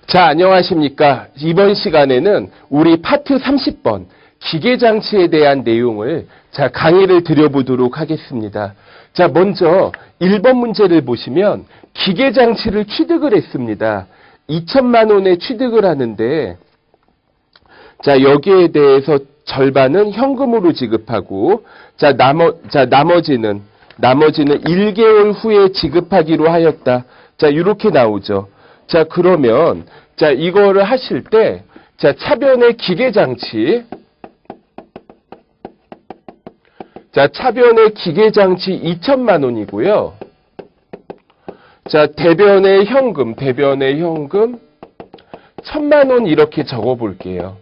자, 안녕하십니까. 이번 시간에는 우리 파트 30번 기계장치에 대한 내용을 강의를 드려보도록 하겠습니다. 자, 먼저 1번 문제를 보시면 기계장치를 취득을 했습니다. 2천만 원에 취득을 하는데, 자, 여기에 대해서 절반은 현금으로 지급하고, 나머지는 1개월 후에 지급하기로 하였다. 자, 이렇게 나오죠. 자, 그러면, 자, 이거를 하실 때, 자, 차변의 기계장치. 자, 차변의 기계장치 2천만 원이고요. 자, 대변의 현금 1,000만 원 이렇게 적어 볼게요.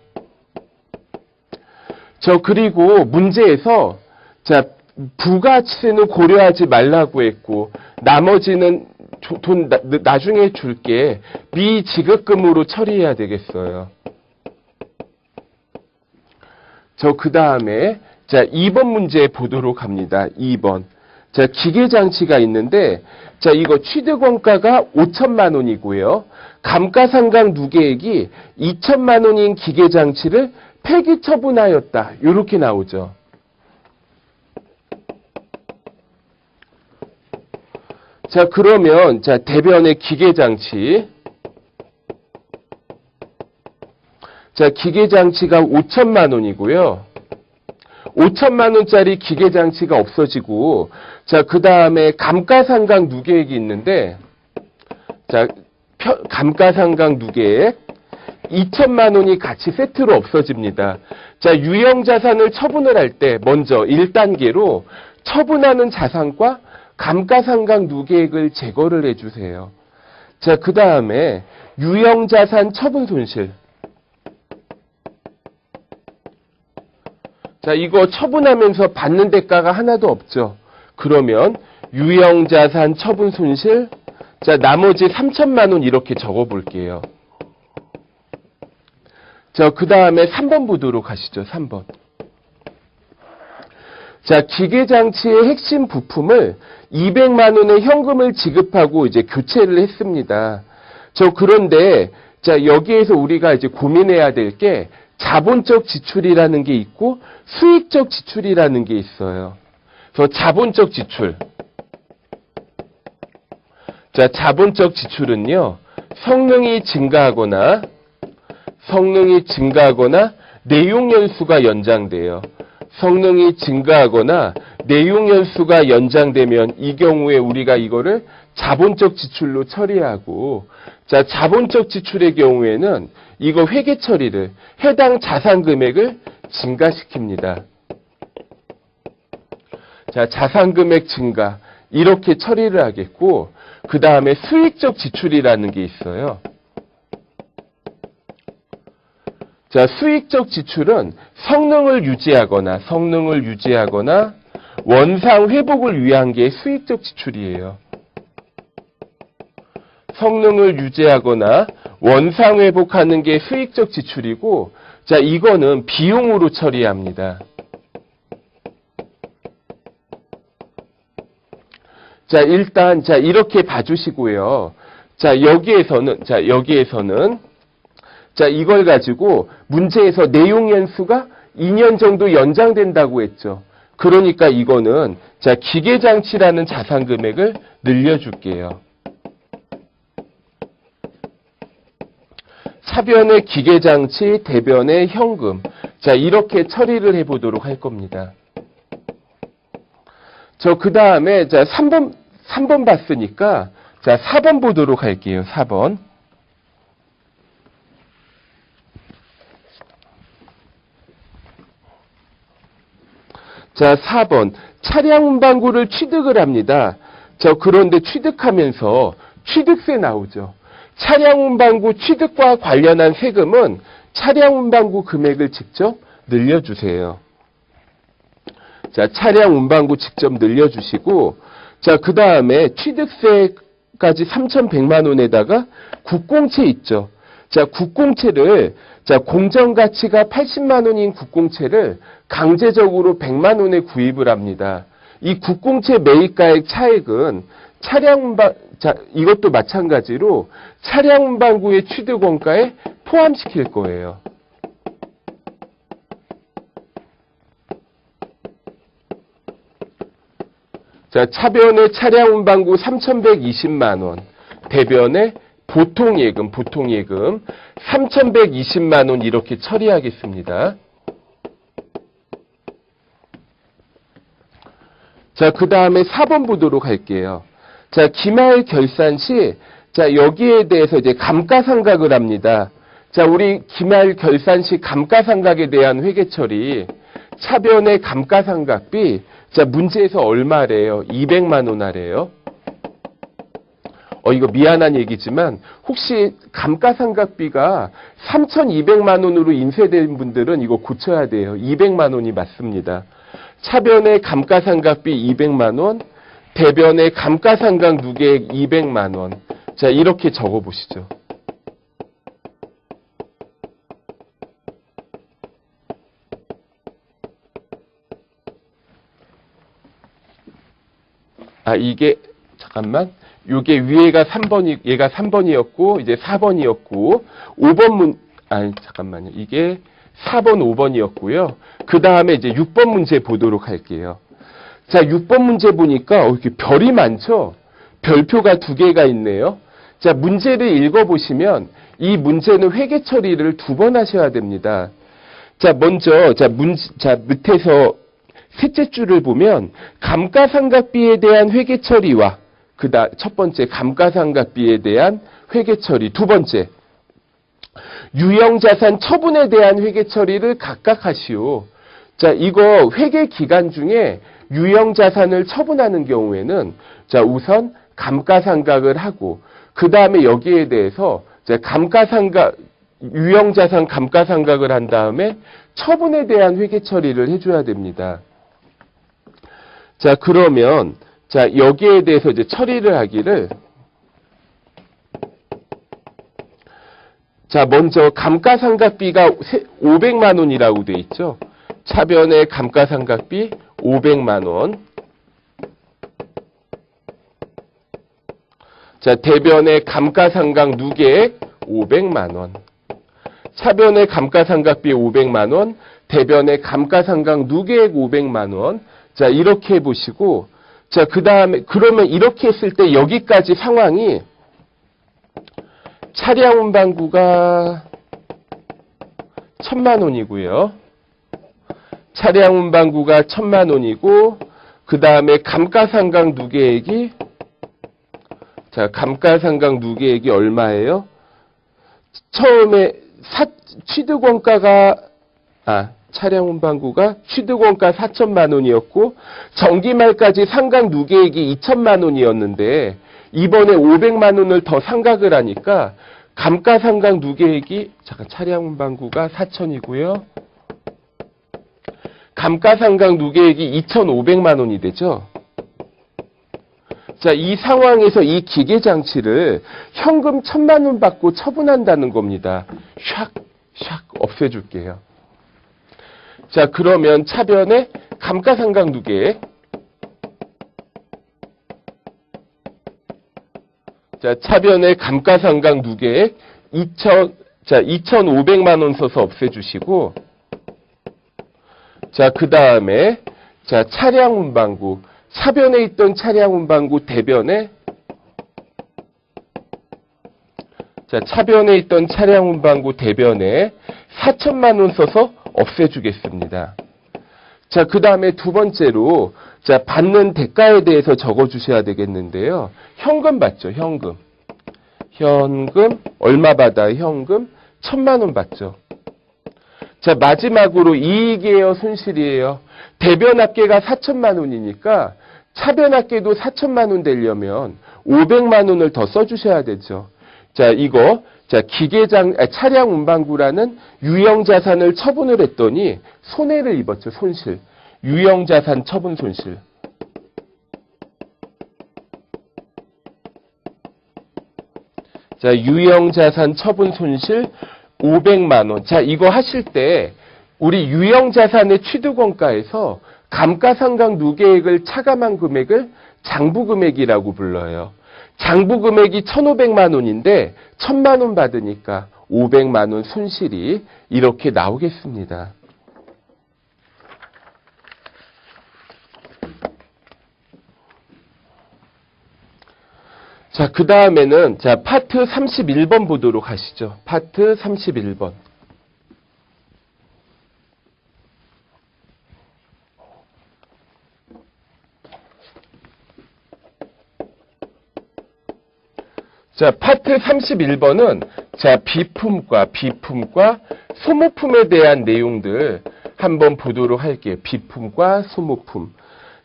그리고 문제에서, 자, 부가치는 고려하지 말라고 했고, 나머지는 돈 나중에 줄게 미지급금으로 처리해야 되겠어요. 그 다음에 자 2번 문제 보도록 합니다. 2번. 자, 기계장치가 있는데, 자, 이거 취득원가가 5천만 원이고요. 감가상각 누계액이 2천만 원인 기계장치를 폐기 처분하였다. 이렇게 나오죠. 자, 그러면, 자, 대변의 기계장치. 자, 기계장치가 5천만 원이고요. 5천만 원짜리 기계장치가 없어지고, 자, 그 다음에 감가상각 누계액이 있는데, 자, 감가상각 누계액 2천만 원이 같이 세트로 없어집니다. 자, 유형자산을 처분을 할 때, 먼저 1단계로 처분하는 자산과 감가상각 누계액을 제거를 해주세요. 자, 그 다음에 유형자산 처분 손실. 자, 이거 처분하면서 받는 대가가 하나도 없죠. 그러면 유형자산 처분 손실. 자, 나머지 3천만 원 이렇게 적어 볼게요. 자, 그 다음에 3번 보도록 하시죠. 3번. 자, 기계장치의 핵심 부품을 200만 원의 현금을 지급하고 이제 교체를 했습니다. 그런데, 자, 여기에서 우리가 이제 고민해야 될 게 자본적 지출이라는 게 있고 수익적 지출이라는 게 있어요. 그래서 자본적 지출. 자, 자본적 지출은요, 성능이 증가하거나 내용 연수가 연장돼요. 성능이 증가하거나 내용 연수가 연장되면 이 경우에 우리가 이거를 자본적 지출로 처리하고, 자, 자본적 지출의 경우에는 이거 회계 처리를 해당 자산 금액을 증가시킵니다. 자, 자산 금액 증가 이렇게 처리를 하겠고, 그 다음에 수익적 지출이라는 게 있어요. 자, 수익적 지출은 성능을 유지하거나 원상 회복을 위한 게 수익적 지출이에요. 성능을 유지하거나 원상 회복하는 게 수익적 지출이고, 자, 이거는 비용으로 처리합니다. 자, 일단, 자, 이렇게 봐주시고요. 자, 여기에서는, 자, 이걸 가지고 문제에서 내용 연수가 2년 정도 연장된다고 했죠. 그러니까 이거는, 자, 기계장치라는 자산 금액을 늘려줄게요. 차변의 기계장치, 대변의 현금. 자, 이렇게 처리를 해보도록 할 겁니다. 그 다음에, 자, 3번 봤으니까, 자, 4번 보도록 할게요. 4번. 자, 4번. 차량 운반구를 취득을 합니다. 그런데 취득하면서 취득세 나오죠. 차량 운반구 취득과 관련한 세금은 차량 운반구 금액을 직접 늘려주세요. 자, 차량 운반구 직접 늘려주시고, 자, 그 다음에 취득세까지 3,100만 원에다가 국공채 있죠. 자, 국공채를, 자, 공정가치가 80만 원인 국공채를 강제적으로 100만 원에 구입을 합니다. 이 국공채 매입가액 차액은 자, 이것도 마찬가지로 차량 운반구의 취득원가에 포함시킬 거예요. 자, 차변의 차량 운반구 3,120만 원, 대변의 보통예금 3,120만 원 이렇게 처리하겠습니다. 자, 그 다음에 4번 보도록 할게요. 자, 기말 결산 시, 자, 여기에 대해서 이제 감가상각을 합니다. 자, 우리 기말 결산 시 감가상각에 대한 회계 처리, 차변의 감가상각비, 자, 문제에서 얼마래요? 200만 원 하래요. 이거 미안한 얘기지만 혹시 감가상각비가 3,200만 원으로 인쇄된 분들은 이거 고쳐야 돼요. 200만 원이 맞습니다. 차변의 감가상각비 200만 원, 대변의 감가상각 누계액 200만 원. 자, 이렇게 적어 보시죠. 이게 잠깐만. 요게 위에가 3번이 얘가 3번이었고 이제 4번이었고 5번 잠깐만요. 이게 4번 5번이었고요. 그다음에 이제 6번 문제 보도록 할게요. 자, 6번 문제 보니까 이렇게 별이 많죠? 별표가 2개가 있네요. 자, 문제를 읽어 보시면 이 문제는 회계 처리를 2번 하셔야 됩니다. 자, 먼저 자, 밑에서 셋째 줄을 보면 감가상각비에 대한 회계 처리와 첫 번째 감가상각비에 대한 회계 처리, 두 번째 유형자산 처분에 대한 회계 처리를 각각 하시오. 자, 이거 회계 기간 중에 유형자산을 처분하는 경우에는 자, 우선 감가상각을 하고 그 다음에 여기에 대해서 유형자산 감가상각을 한 다음에 처분에 대한 회계 처리를 해줘야 됩니다. 자, 그러면 자, 여기에 대해서 이제 처리를 하기를 자, 먼저 감가상각비가 500만 원이라고 돼 있죠. 차변의 감가상각비 500만 원. 자, 대변의 감가상각 누계액 500만 원. 차변의 감가상각비 500만 원, 대변의 감가상각 누계액 500만 원. 자, 이렇게 해 보시고 자, 그 다음에, 그러면 이렇게 했을 때 여기까지 상황이 차량 운반구가 1,000만 원이고요. 차량 운반구가 1,000만 원이고, 그 다음에 감가상각 누계액이, 자, 감가상각 누계액이 얼마예요? 처음에 취득원가가, 차량 운반구가 취득원가 4천만 원이었고 정기말까지 상각 누계액이 2천만 원이었는데 이번에 500만 원을 더 상각을 하니까 감가상각 누계액이 차량 운반구가 4천이고요. 감가상각 누계액이 2,500만 원이 되죠. 자, 이 상황에서 이 기계장치를 현금 1,000만 원 받고 처분한다는 겁니다. 샥 없애줄게요. 자, 그러면 차변의 감가상각 누계액. 자, 차변의 감가상각 누계액 2,500만 원 써서 없애주시고, 자, 그 다음에, 자, 차량 운반구. 차변에 있던 차량 운반구 대변에, 자, 차변에 있던 차량 운반구 대변에 4천만 원 써서 없애주겠습니다. 자, 그 다음에 두 번째로, 자, 받는 대가에 대해서 적어주셔야 되겠는데요. 현금 받죠, 현금. 현금, 얼마 받아요, 현금? 1,000만 원 받죠. 자, 마지막으로 이익이에요, 손실이에요? 대변 합계가 4천만 원이니까 차변 합계도 4천만 원 되려면 500만 원을 더 써주셔야 되죠. 자, 이거, 자, 차량 운반구라는 유형자산을 처분을 했더니 손해를 입었죠, 손실. 유형자산 처분 손실. 자, 유형자산 처분 손실 500만 원. 자, 이거 하실 때 우리 유형자산의 취득원가에서 감가상각 누계액을 차감한 금액을 장부금액이라고 불러요. 장부 금액이 1,500만 원인데 1,000만 원 받으니까 500만 원 손실이 이렇게 나오겠습니다. 자, 그 다음에는 자, 파트 31번 보도록 하시죠. 파트 31번. 자, 파트 31번은 자, 비품과 소모품에 대한 내용들 한번 보도록 할게요. 비품과 소모품.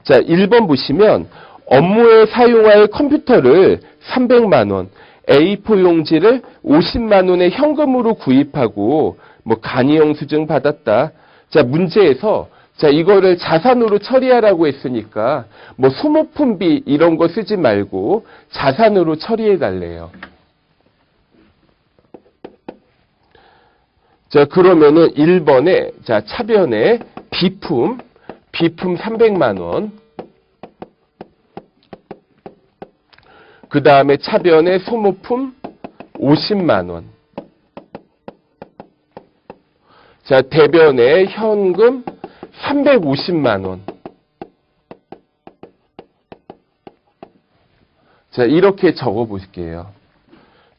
자, 1번 보시면 업무에 사용할 컴퓨터를 300만 원, A4 용지를 50만 원의 현금으로 구입하고 뭐 간이영수증 받았다. 자, 문제에서 자, 이거를 자산으로 처리하라고 했으니까 뭐 소모품비 이런 거 쓰지 말고 자산으로 처리해 달래요. 자, 그러면은 1번에 자, 차변에 비품 300만 원. 그 다음에 차변에 소모품 50만 원. 자, 대변에 현금 350만 원. 자, 이렇게 적어 볼게요.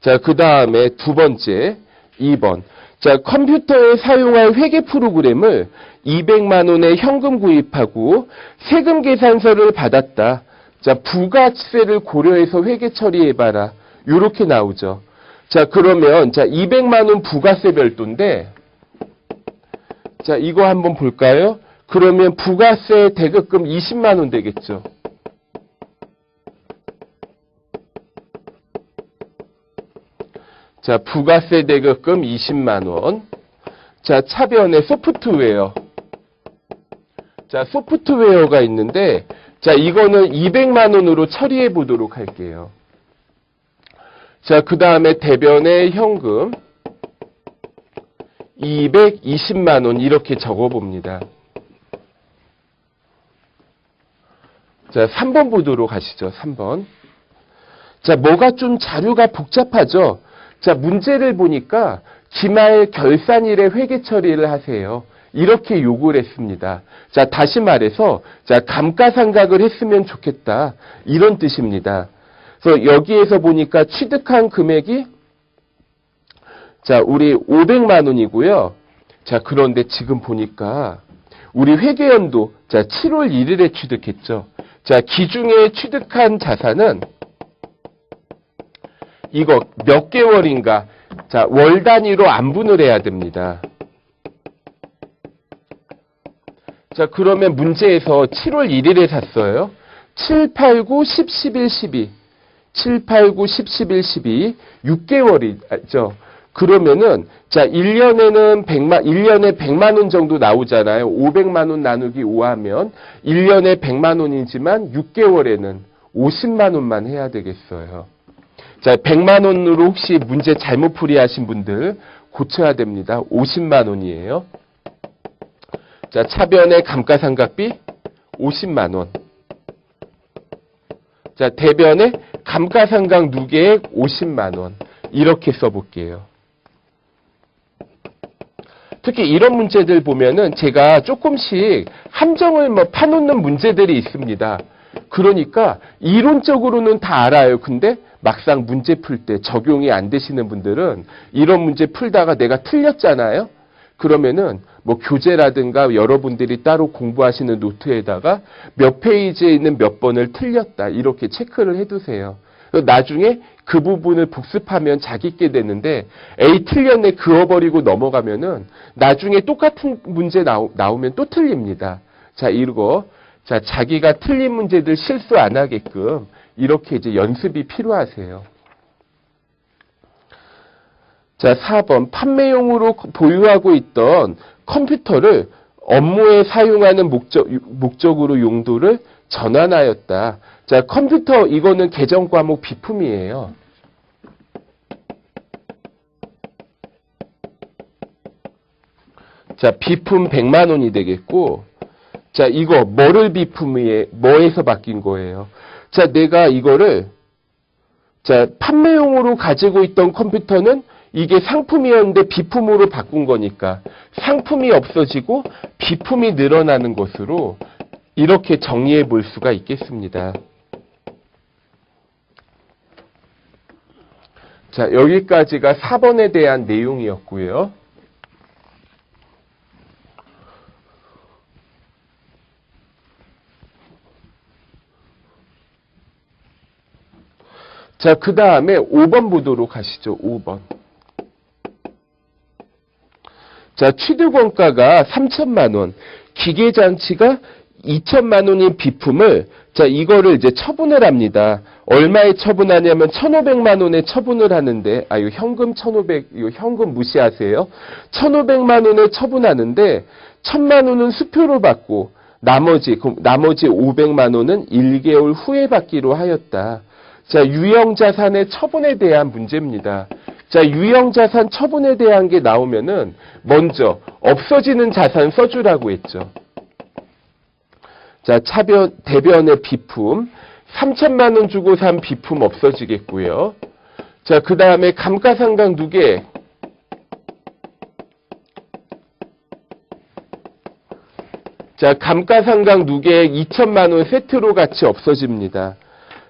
자, 그 다음에 두 번째, 2번. 자, 컴퓨터에 사용할 회계 프로그램을 200만 원의 현금 구입하고 세금 계산서를 받았다. 자, 부가세를 고려해서 회계 처리해봐라. 요렇게 나오죠. 자, 그러면, 자, 200만 원 부가세 별도인데, 자, 이거 한번 볼까요? 그러면 부가세 대급금 20만 원 되겠죠. 자, 부가세 대급금 20만 원. 자, 차변에 소프트웨어. 자, 소프트웨어가 있는데, 자, 이거는 200만 원으로 처리해 보도록 할게요. 자, 그 다음에 대변에 현금 220만 원 이렇게 적어 봅니다. 자, 3번 보도록 하시죠. 3번. 자, 뭐가 좀 자료가 복잡하죠? 자, 문제를 보니까 기말 결산일에 회계 처리를 하세요. 이렇게 요구를 했습니다. 자, 다시 말해서, 자, 감가상각을 했으면 좋겠다. 이런 뜻입니다. 그래서 여기에서 보니까 취득한 금액이, 자, 우리 500만 원이고요. 자, 그런데 지금 보니까, 우리 회계연도, 자, 7월 1일에 취득했죠. 자, 기중에 취득한 자산은, 이거 몇 개월인가, 자, 월 단위로 안분을 해야 됩니다. 자, 그러면 문제에서 7월 1일에 샀어요. 7, 8, 9, 10, 11, 12. 7, 8, 9, 10, 11, 12. 6개월이죠. 그러면은, 자, 1년에 100만 원 정도 나오잖아요. 500만 원 나누기 5 하면 1년에 100만 원이지만 6개월에는 50만 원만 해야 되겠어요. 자, 100만 원으로 혹시 문제 잘못 풀이하신 분들 고쳐야 됩니다. 50만 원이에요. 자, 차변의 감가상각비 50만 원. 자, 대변의 감가상각 누계액 50만 원. 이렇게 써볼게요. 특히 이런 문제들 보면은 제가 조금씩 함정을 파놓는 문제들이 있습니다. 그러니까 이론적으로는 다 알아요. 근데 막상 문제 풀 때 적용이 안 되시는 분들은 이런 문제 풀다가 내가 틀렸잖아요. 그러면은 뭐 교재라든가 여러분들이 따로 공부하시는 노트에다가 몇 페이지에 있는 몇 번을 틀렸다 이렇게 체크를 해두세요. 나중에 그 부분을 복습하면 자기께 되는데 에이 틀렸네 그어버리고 넘어가면은 나중에 똑같은 문제 나오면 또 틀립니다. 자, 이거 자, 자기가 틀린 문제들 실수 안 하게끔 이렇게 이제 연습이 필요하세요. 자, 4번 판매용으로 보유하고 있던 컴퓨터를 업무에 사용하는 목적으로 용도를 전환하였다. 자, 컴퓨터 이거는 계정 과목 비품이에요. 자, 비품 100만 원이 되겠고, 자, 이거 뭐를 비품이에 뭐에서 바뀐 거예요? 자, 내가 이거를 자, 판매용으로 가지고 있던 컴퓨터는 이게 상품이었는데 비품으로 바꾼 거니까 상품이 없어지고 비품이 늘어나는 것으로 이렇게 정리해 볼 수가 있겠습니다. 자, 여기까지가 4번에 대한 내용이었고요. 자, 그 다음에 5번 보도록 하시죠. 5번. 자, 취득원가가 3천만 원, 기계장치가 2천만 원인 비품을, 자, 이거를 이제 처분을 합니다. 얼마에 처분하냐면 1,500만 원에 처분을 하는데, 이거 현금 1,500, 이거 현금 무시하세요. 1,500만 원에 처분하는데, 1,000만 원은 수표로 받고, 나머지 500만 원은 1개월 후에 받기로 하였다. 자, 유형자산의 처분에 대한 문제입니다. 자, 유형자산 처분에 대한 게 나오면은 먼저 없어지는 자산 써주라고 했죠. 자, 대변의 비품 3천만 원 주고 산 비품 없어지겠고요. 자, 그 다음에 감가상각 누계. 자, 감가상각 누계액 2천만 원 세트로 같이 없어집니다.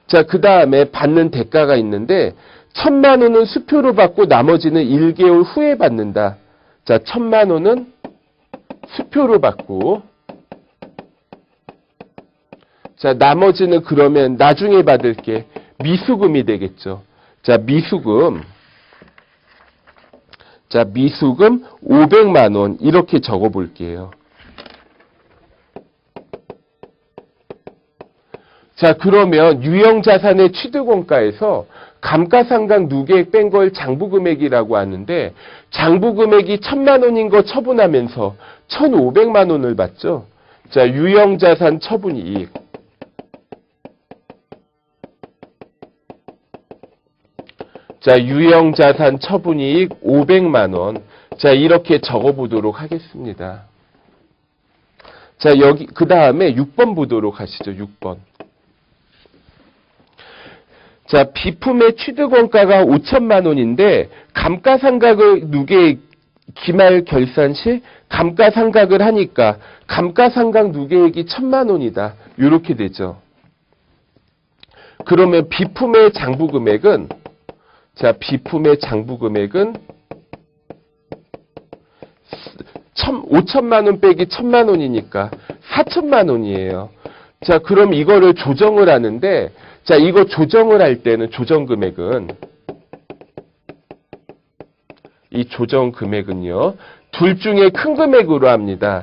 자, 그 다음에 받는 대가가 있는데 1,000만 원은 수표로 받고 나머지는 1개월 후에 받는다. 자, 1,000만 원은 수표로 받고, 자, 나머지는 그러면 나중에 받을게 미수금이 되겠죠. 자, 미수금. 자, 미수금 500만 원 이렇게 적어 볼게요. 자, 그러면 유형자산의 취득원가에서 감가상각 누계액 뺀 걸 장부금액이라고 하는데 장부금액이 1,000만 원인 거 처분하면서 1,500만 원을 받죠. 자, 유형자산 처분이익. 자, 유형자산 처분이익 500만 원. 자, 이렇게 적어보도록 하겠습니다. 자, 여기 그 다음에 6번 보도록 하시죠. 6번. 자, 비품의 취득원가가 5천만 원인데 감가상각을 누계 기말 결산 시 감가상각을 하니까 감가상각 누계액이 1,000만 원이다. 이렇게 되죠. 그러면 비품의 장부금액은, 자, 비품의 장부금액은 5천만 원 빼기 1,000만 원이니까 4천만 원이에요. 자, 그럼 이거를 조정을 하는데, 자, 이거 조정을 할 때는 조정금액은, 이 조정금액은요, 둘 중에 큰 금액으로 합니다.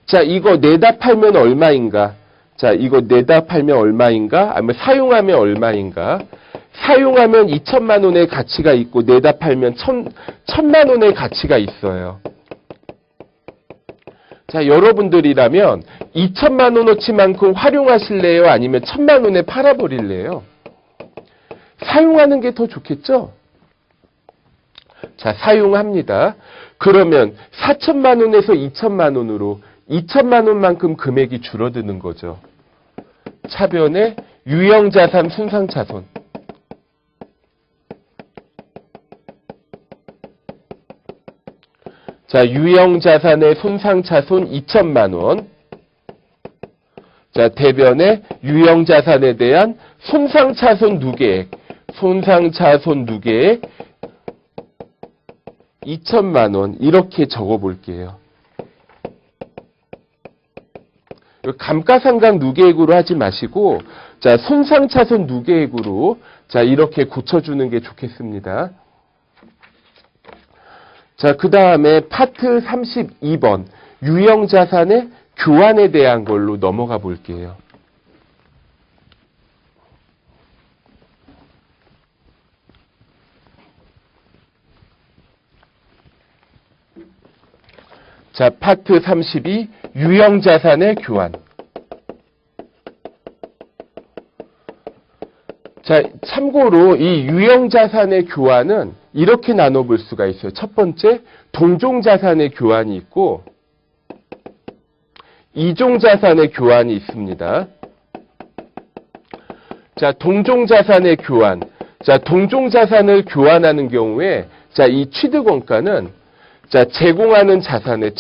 자, 이거 내다 팔면 얼마인가? 자, 이거 내다 팔면 얼마인가? 아니면 사용하면 얼마인가? 사용하면 2천만 원의 가치가 있고, 내다 팔면 1,000만 원의 가치가 있어요. 자, 여러분들이라면 2천만 원어치만큼 활용하실래요? 아니면 1,000만 원에 팔아버릴래요? 사용하는 게 더 좋겠죠? 자, 사용합니다. 그러면 4천만 원에서 2천만 원으로 2천만 원만큼 금액이 줄어드는 거죠. 차변의 유형자산 순상차손. 자, 유형자산의 손상차손 2천만 원. 자, 대변의 유형자산에 대한 손상차손 누계액. 손상차손 누계액 2천만 원. 이렇게 적어 볼게요. 감가상각 누계액으로 하지 마시고, 자, 손상차손 누계액으로, 자, 이렇게 고쳐주는 게 좋겠습니다. 자, 그 다음에 파트 32번 유형자산의 교환에 대한 걸로 넘어가 볼게요. 자, 파트 32 유형자산의 교환. 자, 참고로 이 유형자산의 교환은 이렇게 나눠볼 수가 있어요. 첫 번째, 동종자산의 교환이 있고, 이종자산의 교환이 있습니다. 자, 동종자산의 교환. 자, 동종 자산을 교환하는 경우에 자, 이 취득 원가는 자, 제공하는 자산의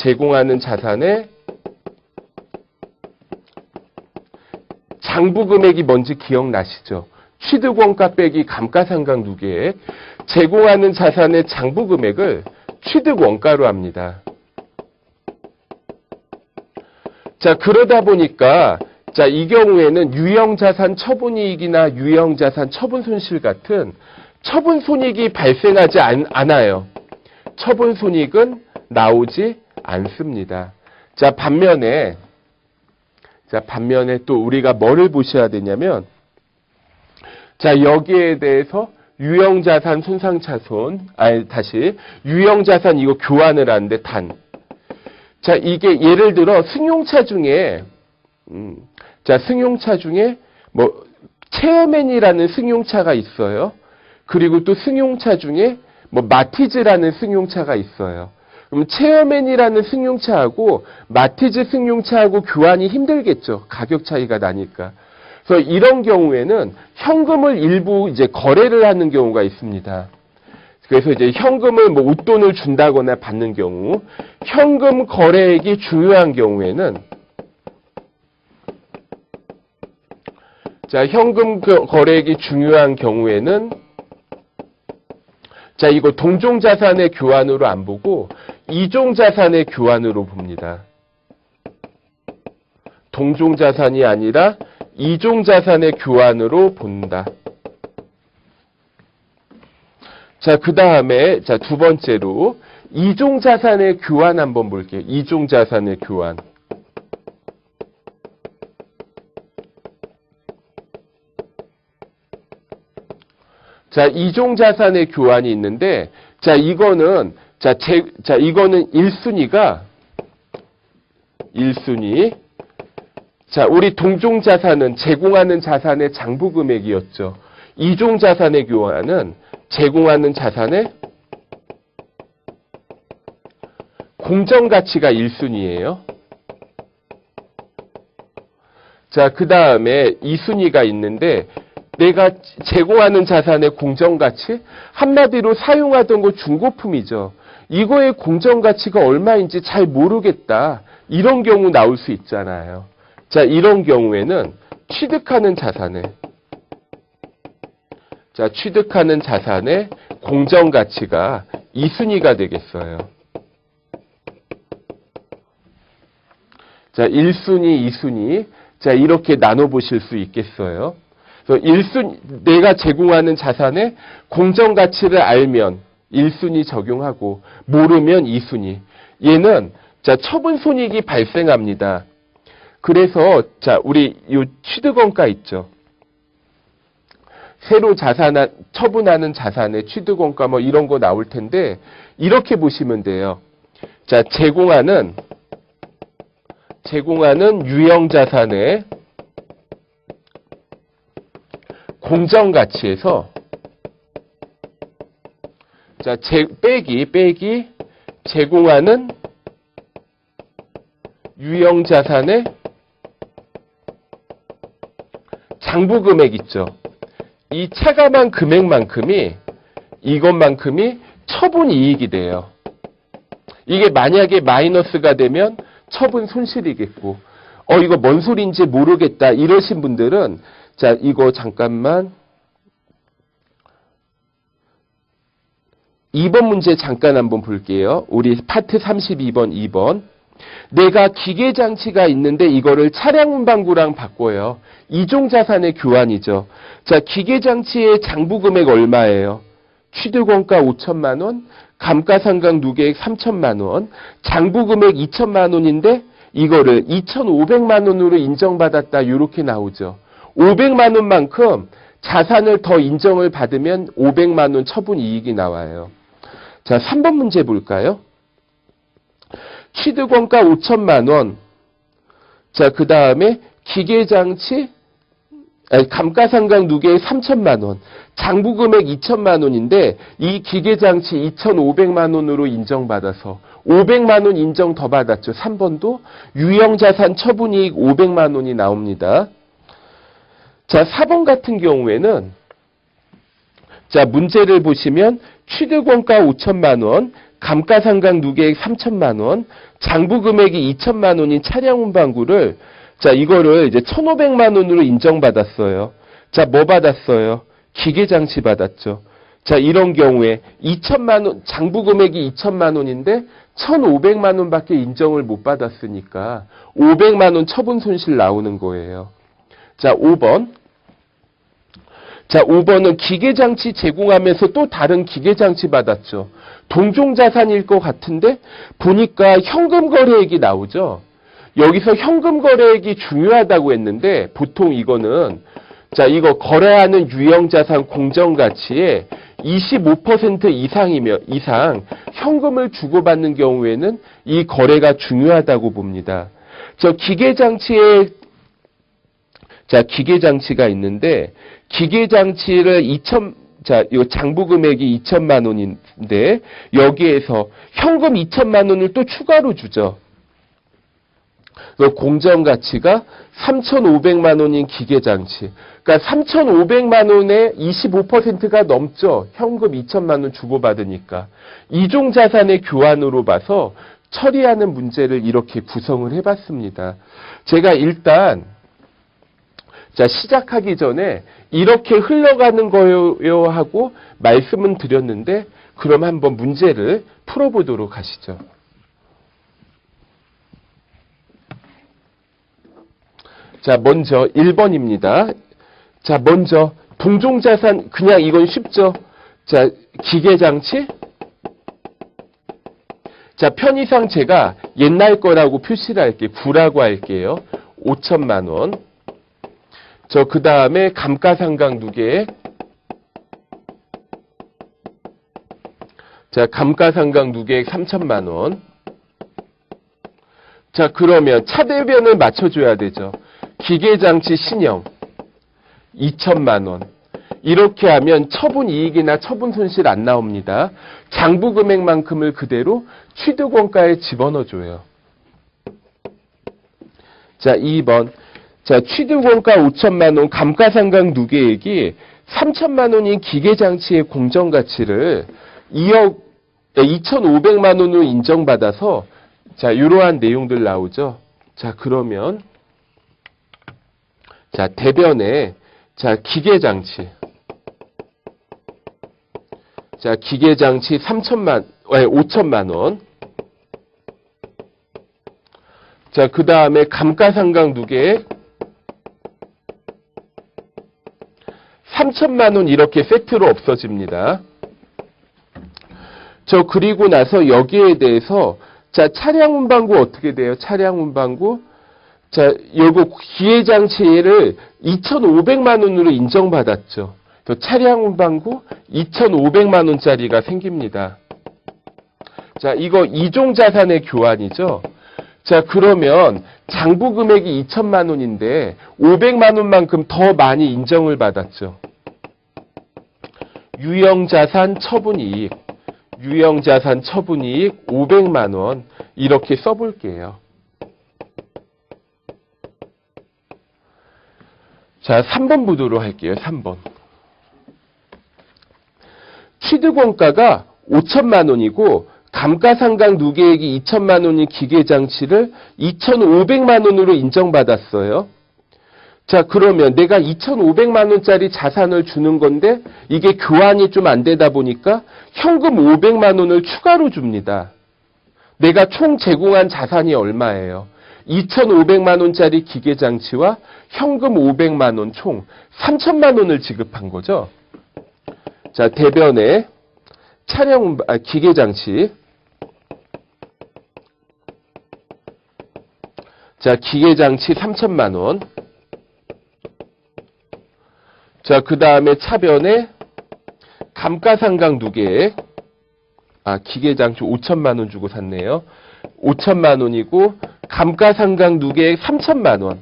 장부 금액이 뭔지 기억나시죠? 취득 원가 빼기 감가상각 누계액, 제공하는 자산의 장부 금액을 취득 원가로 합니다. 자, 그러다 보니까 자, 이 경우에는 유형자산 처분이익이나 유형자산 처분손실 같은 처분손익이 발생하지 않아요. 처분손익은 나오지 않습니다. 자, 반면에 또 우리가 뭐를 보셔야 되냐면, 자, 여기에 대해서 유형자산 손상차손, 유형자산 이거 교환을 하는데 자, 이게 예를 들어 승용차 중에, 뭐, 체어맨이라는 승용차가 있어요. 그리고 또 승용차 중에 뭐, 마티즈라는 승용차가 있어요. 그럼 체어맨이라는 승용차하고 마티즈 승용차하고 교환이 힘들겠죠. 가격 차이가 나니까. 그래서 이런 경우에는 현금을 일부 이제 거래를 하는 경우가 있습니다. 그래서 이제 현금을 뭐 웃돈을 준다거나 받는 경우, 현금 거래액이 중요한 경우에는, 자, 현금 거래액이 중요한 경우에는, 자, 이거 동종자산의 교환으로 안 보고 이종자산의 교환으로 봅니다. 동종자산이 아니라 이종자산의 교환으로 본다. 자, 그 다음에, 자, 두 번째로, 이종자산의 교환 한번 볼게요. 이종자산의 교환. 자, 이종자산의 교환이 있는데, 자, 이거는, 자, 이거는 1순위가, 자, 우리 동종자산은 제공하는 자산의 장부금액이었죠. 이종자산의 교환은 제공하는 자산의 공정가치가 1순위예요. 자, 그 다음에 2순위가 있는데 내가 제공하는 자산의 공정가치? 한마디로 사용하던 거 중고품이죠. 이거의 공정가치가 얼마인지 잘 모르겠다. 이런 경우 나올 수 있잖아요. 자, 이런 경우에는 취득하는 자산의 공정가치가 2순위가 되겠어요. 자, 1순위, 2순위. 자, 이렇게 나눠보실 수 있겠어요. 그래서 1순위, 내가 제공하는 자산의 공정가치를 알면 1순위 적용하고, 모르면 2순위. 얘는, 자, 처분손익이 발생합니다. 그래서, 자, 우리 요 취득원가 있죠. 새로 처분하는 자산의 취득원가 뭐 이런 거 나올 텐데, 이렇게 보시면 돼요. 자, 제공하는 유형자산의 공정가치에서, 자, 빼기 제공하는 유형자산의 장부금액 있죠. 이 차감한 이것만큼이 처분이익이 돼요. 이게 만약에 마이너스가 되면 처분 손실이겠고, 이거 뭔 소리인지 모르겠다 이러신 분들은, 자, 이거 잠깐만 2번 문제 잠깐 한번 볼게요. 우리 파트 32번 2번. 내가 기계장치가 있는데 이거를 차량 운반구랑 바꿔요. 이종자산의 교환이죠. 자, 기계장치의 장부금액 얼마예요? 취득원가 5천만 원, 감가상각 누계액 3천만 원, 장부금액 2천만 원인데 이거를 2,500만 원으로 인정받았다 이렇게 나오죠. 500만 원만큼 자산을 더 인정을 받으면 500만 원 처분이익이 나와요. 자, 3번 문제 볼까요? 취득원가 5천만 원. 자, 그 다음에 기계장치, 감가상각 누계액 3천만 원. 장부금액 2천만 원인데 이 기계장치 2,500만 원으로 인정받아서 500만 원 인정 더 받았죠. 3번도 유형자산 처분이익 500만 원이 나옵니다. 자, 4번 같은 경우에는 자, 문제를 보시면 취득원가 5천만 원, 감가상각 누계액 3천만 원, 장부 금액이 2천만 원인 차량 운반구를 자, 이거를 이제 1,500만 원으로 인정받았어요. 자, 뭐 받았어요? 기계장치 받았죠. 자, 이런 경우에 2천만 원, 장부 금액이 2천만 원인데 1,500만 원밖에 인정을 못 받았으니까 500만 원 처분 손실 나오는 거예요. 자, 5번. 자, 5번은 기계장치 제공하면서 또 다른 기계장치 받았죠. 동종자산일 것 같은데 보니까 현금 거래액이 나오죠. 여기서 현금 거래액이 중요하다고 했는데 보통 이거는 자, 이거 거래하는 유형자산 공정가치의 25% 이상 현금을 주고받는 경우에는 이 거래가 중요하다고 봅니다. 기계장치가 있는데 기계장치를 이 장부 금액이 2천만 원인데 여기에서 현금 2천만 원을 또 추가로 주죠. 공정가치가 3,500만 원인 기계장치. 그러니까 3,500만 원에 25%가 넘죠. 현금 2천만 원 주고받으니까. 이종자산의 교환으로 봐서 처리하는 문제를 이렇게 구성을 해봤습니다. 제가 일단 시작하기 전에 이렇게 흘러가는 거요 하고 말씀은 드렸는데 그럼 한번 문제를 풀어보도록 하시죠. 자, 먼저 1번입니다. 자, 먼저 동종자산 그냥 이건 쉽죠. 자, 기계장치. 자, 편의상 제가 옛날 거라고 표시를 할게요. 9라고 할게요. 5천만 원. 그 다음에 감가상각 누계액. 자, 감가상각 누계액 3천만 원. 자, 그러면 차대변을 맞춰줘야 되죠. 기계장치 신형 2천만 원. 이렇게 하면 처분 이익이나 처분 손실 안 나옵니다. 장부 금액만큼을 그대로 취득원가에 집어넣어줘요. 자, 2번. 자, 취득원가 5천만 원, 감가상각 누계액이 3천만 원인 기계장치의 공정가치를 2,500만 원으로 인정받아서 자, 이러한 내용들 나오죠. 자, 그러면 자, 대변에 자, 기계장치. 자, 기계장치 5천만 원. 자, 그 다음에 감가상각 누계액 3천만 원 이렇게 세트로 없어집니다. 그리고 나서 여기에 대해서 자, 차량 운반구 어떻게 돼요? 차량 운반구. 자, 요거 기계장치를 2,500만 원으로 인정받았죠. 차량 운반구 2,500만 원짜리가 생깁니다. 자, 이거 이종자산의 교환이죠. 자, 그러면 장부 금액이 2천만 원인데 500만 원만큼 더 많이 인정을 받았죠. 유형자산 처분이익. 유형자산 처분이익 500만 원 이렇게 써볼게요. 자, 3번 보도록 할게요. 3번. 취득원가가 5천만 원이고 감가상각 누계액이 2천만 원인 기계장치를 2,500만 원으로 인정받았어요. 자, 그러면 내가 2,500만 원짜리 자산을 주는 건데 이게 교환이 좀 안 되다 보니까 현금 500만 원을 추가로 줍니다. 내가 총 제공한 자산이 얼마예요? 2,500만 원짜리 기계장치와 현금 500만 원 총 3천만 원을 지급한 거죠. 자, 대변에 기계장치. 자, 기계장치 3천만 원. 자, 그 다음에 차변에 감가상각 누계액. 기계장치 5천만 원 주고 샀네요. 5천만 원이고 감가상각 누계액 3천만 원.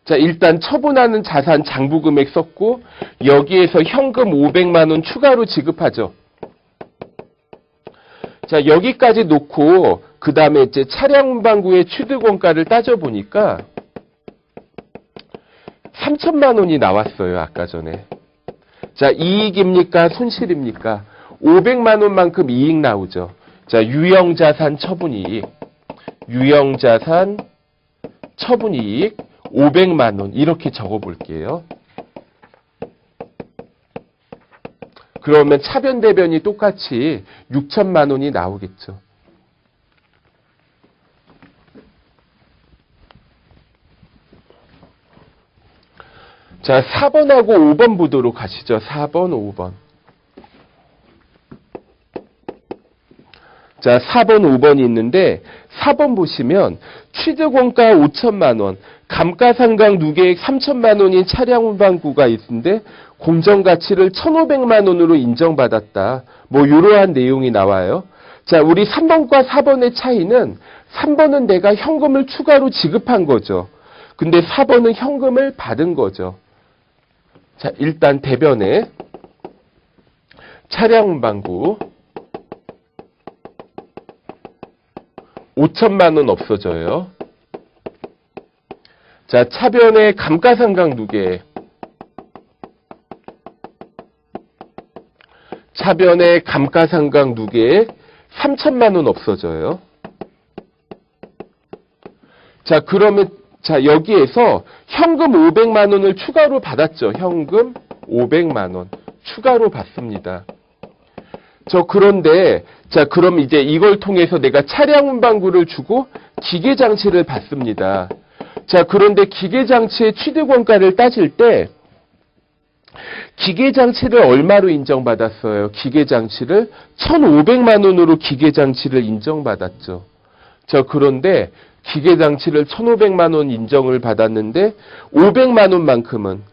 자, 일단 처분하는 자산 장부 금액 썼고 여기에서 현금 500만 원 추가로 지급하죠. 자, 여기까지 놓고 그 다음에 이제 차량 운반구의 취득원가를 따져보니까 3천만 원이 나왔어요. 아까 전에. 자, 이익입니까? 손실입니까? 500만 원만큼 이익 나오죠. 자, 유형자산 처분이익. 유형자산 처분이익 500만 원 이렇게 적어볼게요. 그러면 차변 대변이 똑같이 6천만 원이 나오겠죠. 자, 4번하고 5번 보도록 하시죠. 4번, 5번. 자, 4번, 5번이 있는데 4번 보시면 취득원가 5천만 원, 감가상각 누계액 3천만 원인 차량 운반구가 있는데 공정가치를 1,500만 원으로 인정받았다. 뭐 이러한 내용이 나와요. 자, 우리 3번과 4번의 차이는 3번은 내가 현금을 추가로 지급한 거죠. 근데 4번은 현금을 받은 거죠. 자, 일단 대변에 차량 운반구 5천만 원 없어져요. 자, 차변에 감가상각 누계액. 차변에 감가상각 누계액 3천만 원 없어져요. 자, 그러면 자, 여기에서 현금 500만 원을 추가로 받았죠. 현금 500만 원 추가로 받습니다. 그런데 자, 그럼 이제 이걸 통해서 내가 차량 운반구를 주고 기계장치를 받습니다. 자, 그런데 기계장치의 취득원가를 따질 때 기계장치를 얼마로 인정받았어요? 기계장치를 1,500만 원으로 기계장치를 인정받았죠. 자, 그런데 기계장치를 1,500만 원 인정을 받았는데 500만 원만큼은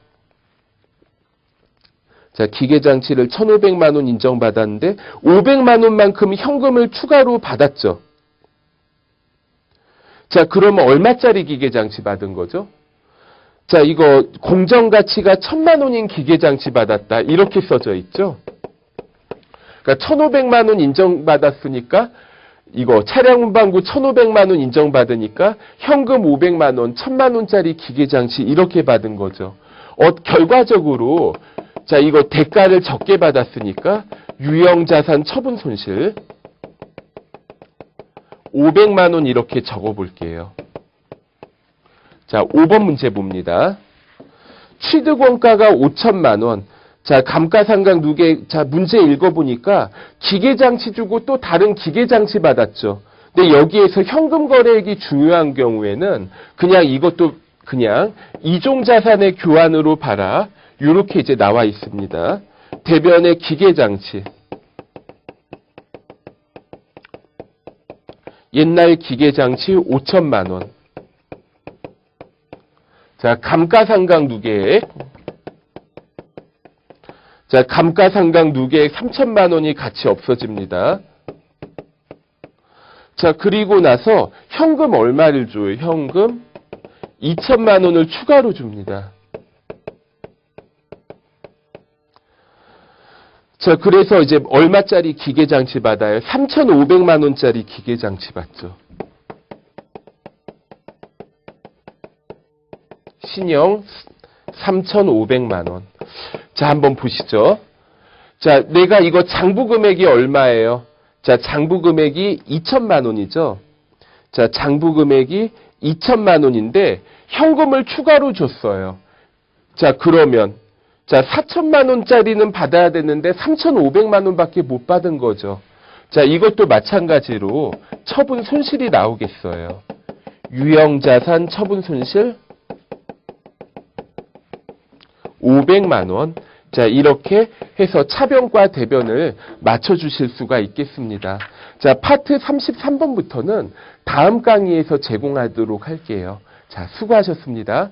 자, 기계장치를 1,500만 원 인정받았는데 500만 원만큼 현금을 추가로 받았죠. 자, 그러면 얼마짜리 기계장치 받은 거죠? 자, 이거 공정가치가 1,000만 원인 기계장치 받았다. 이렇게 써져 있죠. 그러니까 1,500만 원 인정받았으니까 이거 차량 운반구 1,500만 원 인정받으니까 현금 500만 원, 1,000만 원짜리 기계장치 이렇게 받은 거죠. 결과적으로 자, 이거 대가를 적게 받았으니까 유형자산 처분 손실 500만 원 이렇게 적어볼게요. 자, 5번 문제 봅니다. 취득원가가 5천만 원. 자, 감가상각 누계. 자, 문제 읽어보니까 기계장치 주고 또 다른 기계장치 받았죠. 근데 여기에서 현금 거래액이 중요한 경우에는 그냥 이것도 그냥 이종자산의 교환으로 봐라. 이렇게 이제 나와 있습니다. 대변의 기계장치. 옛날 기계장치 5천만 원. 자, 감가상각 누계액. 자, 감가상각 누계액 3천만 원이 같이 없어집니다. 자, 그리고 나서 현금 얼마를 줘요? 현금 2천만 원을 추가로 줍니다. 자, 그래서 이제 얼마짜리 기계장치 받아요? 3,500만 원짜리 기계장치 받죠. 신형 3,500만 원. 자, 한번 보시죠. 자, 내가 이거 장부 금액이 얼마예요? 자, 장부 금액이 2천만 원이죠. 자, 장부 금액이 2천만 원인데 현금을 추가로 줬어요. 자, 그러면 자, 4천만 원짜리는 받아야 되는데 3,500만 원밖에 못 받은 거죠. 자, 이것도 마찬가지로 처분 손실이 나오겠어요. 유형자산 처분 손실 500만 원. 자, 이렇게 해서 차변과 대변을 맞춰주실 수가 있겠습니다. 자, 파트 33번부터는 다음 강의에서 제공하도록 할게요. 자, 수고하셨습니다.